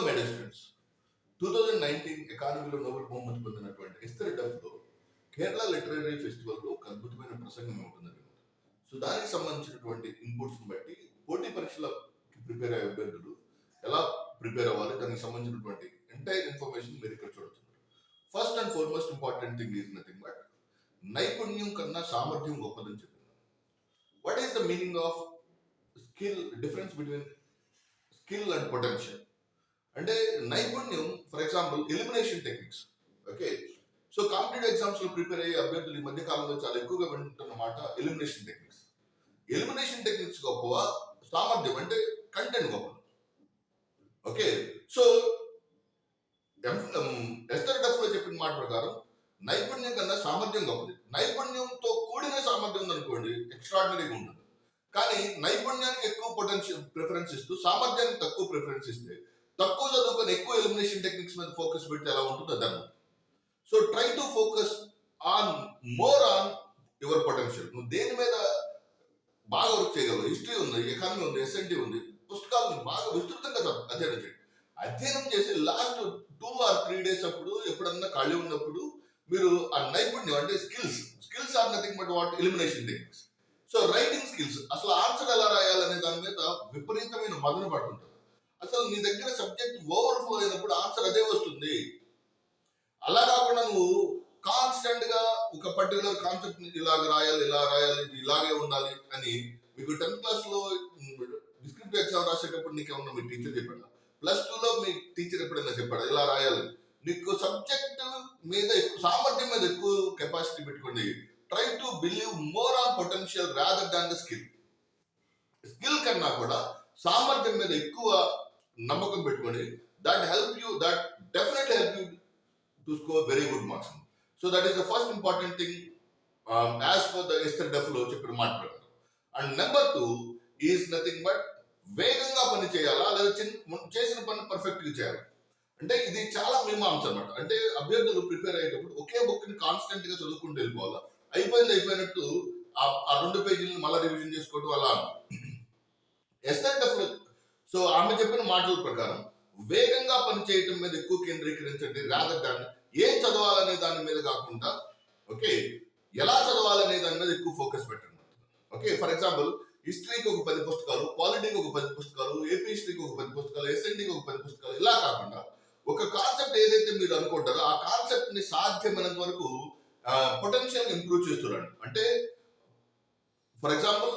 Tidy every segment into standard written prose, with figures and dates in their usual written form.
My dear students, 2019 ఎకానమీలో Nobel బహుమతి పొందినటువంటి ఎస్తర్ డఫ్లో కేరళ లిటరరీ ఫెస్టివల్లో ఒక అద్భుతమైన ప్రసంగం ఉంటుంది. సో దానికి సంబంధించినటువంటి ఇన్పుట్స్ని బట్టి పోటీ పరీక్షలకి ప్రిపేర్ అయ్యే అభ్యర్థులు ఎలా ప్రిపేర్ అవ్వాలి, దానికి సంబంధించినటువంటి ఎంటైర్ ఇన్ఫర్మేషన్ మీరు ఇక్కడ చూడొచ్చు. First and foremost important thing is nothing but నైపుణ్యం కన్నా సామర్థ్యం గొప్పదని చెప్పింది. What is the meaning of skill, difference between skill and potential? అంటే నైపుణ్యం, for example elimination techniques. Okay, so competitive exams లో ప్రిపేర్ అయ్యే అభ్యర్థులు ఈ మధ్య కాలంలో చాలా ఎక్కువగా వింటున్న మాట ఎలిమినేషన్ టెక్నిక్స్. ఎలిమినేషన్ టెక్నిక్స్ గొప్పవా, సామర్థ్యం అంటే కంటెంట్ గొప్ప? Okay, so Esther Duflo చెప్పిన మాట ప్రకారం నైపుణ్యం కన్నా సామర్థ్యం గొప్పది. నైపుణ్యంతో కూడిన సామర్థ్యం ఉందనుకోండి, ఎక్స్ట్రాడినరీగా ఉంటుంది. కానీ నైపుణ్యానికి ఎక్కువ పొటెన్షియల్ ప్రిఫరెన్స్ ఇస్తూ సామర్థ్యానికి తక్కువ ప్రిఫరెన్స్ ఇస్తే, తక్కువ చదువుకొని ఎక్కువ ఎలిమినేషన్ టెక్నిక్స్ మీద ఫోకస్ పెడితే ఎలా ఉంటుందో దాన్ని. So try to focus on more on your potential. నువ్వు దేని మీద బాగా వర్క్ చేయగలవు? హిస్టరీ ఉంది, ఎకానమీ ఉంది, ఎస్ఎన్టీ ఉంది, పుస్తకాలను బాగా విస్తృతంగా అధ్యయనం చేయండి. అధ్యయనం చేసి లాస్ట్ 2 or 3 days అప్పుడు ఎప్పుడన్నా ఖాళీ ఉన్నప్పుడు మీరు ఆ నైపుణ్యం అంటే skills are nothing but what elimination techniques. So writing skills, అసలు ఆన్సర్ ఎలా రాయాలనే దాని మీద విపరీతమైన మదన పడుతుంటారు. అసలు నీ దగ్గర సబ్జెక్ట్ ఓవర్ఫ్లో అయినప్పుడు ఆన్సర్ అదే వస్తుంది. అలా కాకుండా నువ్వు కాన్స్టెంట్ గా ఒక పర్టికులర్ కాన్సెప్ట్ ఇలాగ రాయాలి, ఇలా రాయాలి, ఇలాగే ఉండాలి అని మీకు 10th class లో డిస్క్రిప్టివ్ ఎగ్జామ్ రాసేటప్పుడు నీకు ఏమన్నా మీ టీచర్ చెప్పాడా? +2లో మీ టీచర్ ఎప్పుడైనా చెప్పాడా ఇలా రాయాలి? నీకు సబ్జెక్ట్ మీద సామర్థ్యం మీద ఎక్కువ కెపాసిటీ పెట్టుకోండి. Try to believe more on potential rather than the skill. Skill కన్నా కూడా సామర్థ్యం మీద ఎక్కువ నమ్మకం పెట్టుకోండి. That definitely help you to score very good marks. So that is the first important thing as for the Esther Duflo చెప్పిన మాట ప్రకారం. And number 2 is nothing but వేగంగా పని చేయాలా లేదా చేసిన పని పర్ఫెక్ట్ గా చేయాలి. అంటే ఇది చాలా మీమాంస అన్నమాట. అంటే అభ్యర్థులు ప్రిపేర్ అయ్యేటప్పుడు ఒకే బుక్ ని కాన్స్టెంట్ గా చదువుకుంటూ వెళ్ళిపోవాలా, అయిపోయినట్టు ఆ 2 పేజీలను మళ్ళీ రివిజన్ చేసుకోవడం అలా. ఎస్తర్ డఫ్, సో ఆమె చెప్పిన మాటల ప్రకారం వేగంగా పని చేయటం మీద ఎక్కువ కేంద్రీకరించండి. రాదర్ దాన్ని ఏం చదవాలనే దాని మీద కాకుండా, ఓకే, ఎలా చదవాలనే దాని మీద ఎక్కువ ఫోకస్ పెట్టండి. ఓకే, ఫర్ ఎగ్జాంపుల్ హిస్టరీకి ఒక 10 పుస్తకాలు, పాలిటీకి ఒక 10 పుస్తకాలు, ఏపీ హిస్టరీకి ఒక 10 పుస్తకాలు, ఎస్ఎన్టీకి ఒక 10 పుస్తకాలు, ఇలా కాకుండా ఒక కాన్సెప్ట్ ఏదైతే మీరు అనుకుంటారో ఆ కాన్సెప్ట్ ని సాధ్యమైనంత వరకు పొటెన్షియల్ ఇంప్రూవ్ చేస్తున్నాడు. అంటే ఫర్ ఎగ్జాంపుల్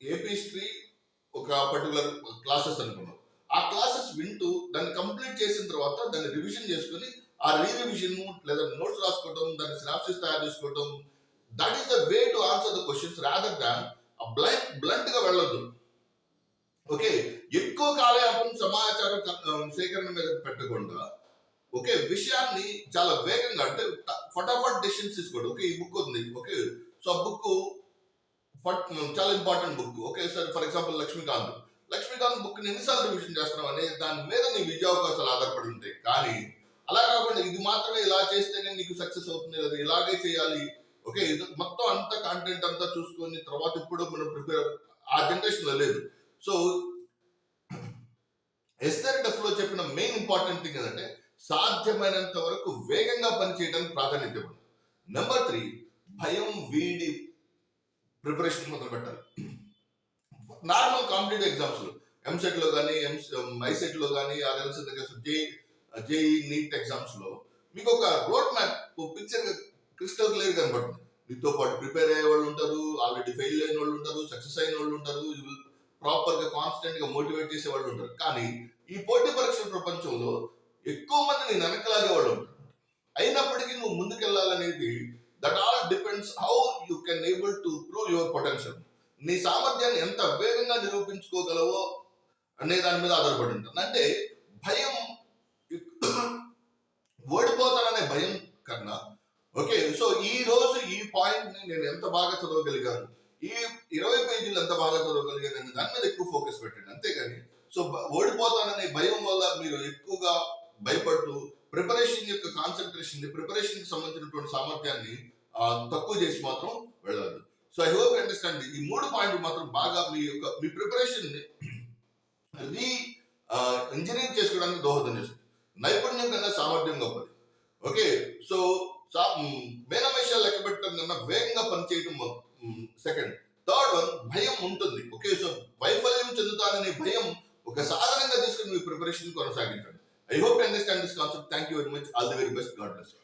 ఏపీ హిస్టరీ ఒక పర్టికులర్ క్లాసెస్ అనుకున్నాం, ఆ క్లాసెస్ వింటూ దాన్ని కంప్లీట్ చేసిన తర్వాత దాన్ని రివిజన్ చేసుకుని ఆ రివిజన్ లేదా నోట్స్ రాసుకోవడం, దాన్ని సినాప్సిస్ తయారు చేసుకోవడం, that is the way to answer the questions rather than blunt గా వెళ్ళొద్దు. ఓకే, ఎక్కువ కాలయాపన సమాచారం సేకరణ మీద పెట్టకుండా, ఓకే, విషయాన్ని చాలా వేగంగా అంటే ఫటాఫట్ డెసిషన్స్ తీసుకోండి. ఓకే, ఈ బుక్ ఉంది, ఓకే, సో ఆ బుక్ చాలా important book. Okay sir, for example Laxmikanth book ని ఎన్నిసార్లు రివిజన్ చేస్తున్నావు అనే దాని మీద నీ విజయ అవకాశాలు ఆధారపడి ఉంటాయి. కానీ అలా కాకుండా ఇది మాత్రమే ఇలా చేస్తేనే నీకు సక్సెస్ అవుతుంది, లేదా ఇలాగే చేయాలి, ఓకే, ఇది మొత్తం అంతా కంటెంట్ అంతా చూసుకొని తర్వాత ఇప్పుడు మనం ప్రిపేర్ ఆ జనరేషన్ లో లేదు. సో ఎస్తర్ డఫ్ లో చెప్పిన మెయిన్ ఇంపార్టెంట్ థింగ్ ఏంటంటే సాధ్యమైనంత వరకు వేగంగా పనిచేయడానికి ప్రాధాన్యత ఇవ్వండి. నెంబర్ 3, భయం వీడి ప్రిపరేషన్ మొదలు పెట్టాలి. నార్మల్ కాంపిటేటివ్ ఎగ్జామ్స్ లో ఎంసెట్ లో కానీ ఐసెట్ లో కానీ జేఈ నీట్ ఎగ్జామ్స్ లో మీకు ఒక road map picture crystal clear కనబడుతుంది. మీతో పాటు ప్రిపేర్ అయ్యే వాళ్ళు ఉంటారు, ఆల్రెడీ ఫెయిల్ అయిన వాళ్ళు ఉంటారు, సక్సెస్ అయిన వాళ్ళు ఉంటారు, ప్రాపర్ గా కాన్స్టెంట్ గా మోటివేట్ చేసే వాళ్ళు ఉంటారు. కానీ ఈ పోటీ పరీక్షల ప్రపంచంలో ఎక్కువ మంది నేను వెనకలాగే వాళ్ళు ఉంటారు. అయినప్పటికీ నువ్వు ముందుకెళ్ళాలనేది that all depends how you can able to prove your potential. నీ సామర్థ్యాన్ని ఎంత వేగంగా నిరూపించుకోగలవో అనే దాని మీద ఆధారపడి ఉంటుంది. అంటే భయం, ఓడిపోతాననే భయం కన్నా, ఓకే, సో ఈ రోజు ఈ పాయింట్ ని నేను ఎంత బాగా చదవగలిగాను, ఈ 20 పేజీలు ఎంత బాగా చదవగలిగాను అనే దాని మీద ఎక్కువ ఫోకస్ పెట్టండి. అంతేగాని సో ఓడిపోతాననే భయం వల్ల మీరు ఎక్కువగా భయపడుతూ ప్రిపరేషన్ యొక్క కాన్సన్ట్రేషన్, ప్రిపరేషన్ కి సంబంధించినటువంటి సామర్థ్యాన్ని తక్కువ చేసి మాత్రం వెళ్ళదు. సో ఐ హోప్ అండర్స్టాండ్ ఈ 3 పాయింట్లు మాత్రం బాగా మీ ప్రిపరేషన్ ని ఇంజనీరింగ్ చేసుకోవడానికి దోహదం చేస్తుంది. నైపుణ్యం కన్నా సామర్థ్యం గొప్పది. ఓకే, సో మేనమేషాలు లెక్క పెట్టడం కన్నా వేగంగా పనిచేయడం సెకండ్. థర్డ్ వన్, భయం ఉంటుంది. ఓకే, సో వైఫల్యం చెందుతాననే భయం ఒక సాధనంగా తీసుకుని మీ ప్రిపరేషన్ కొనసాగించండి. I hope you understand this concept. Thank you very much. All the very best. God bless you.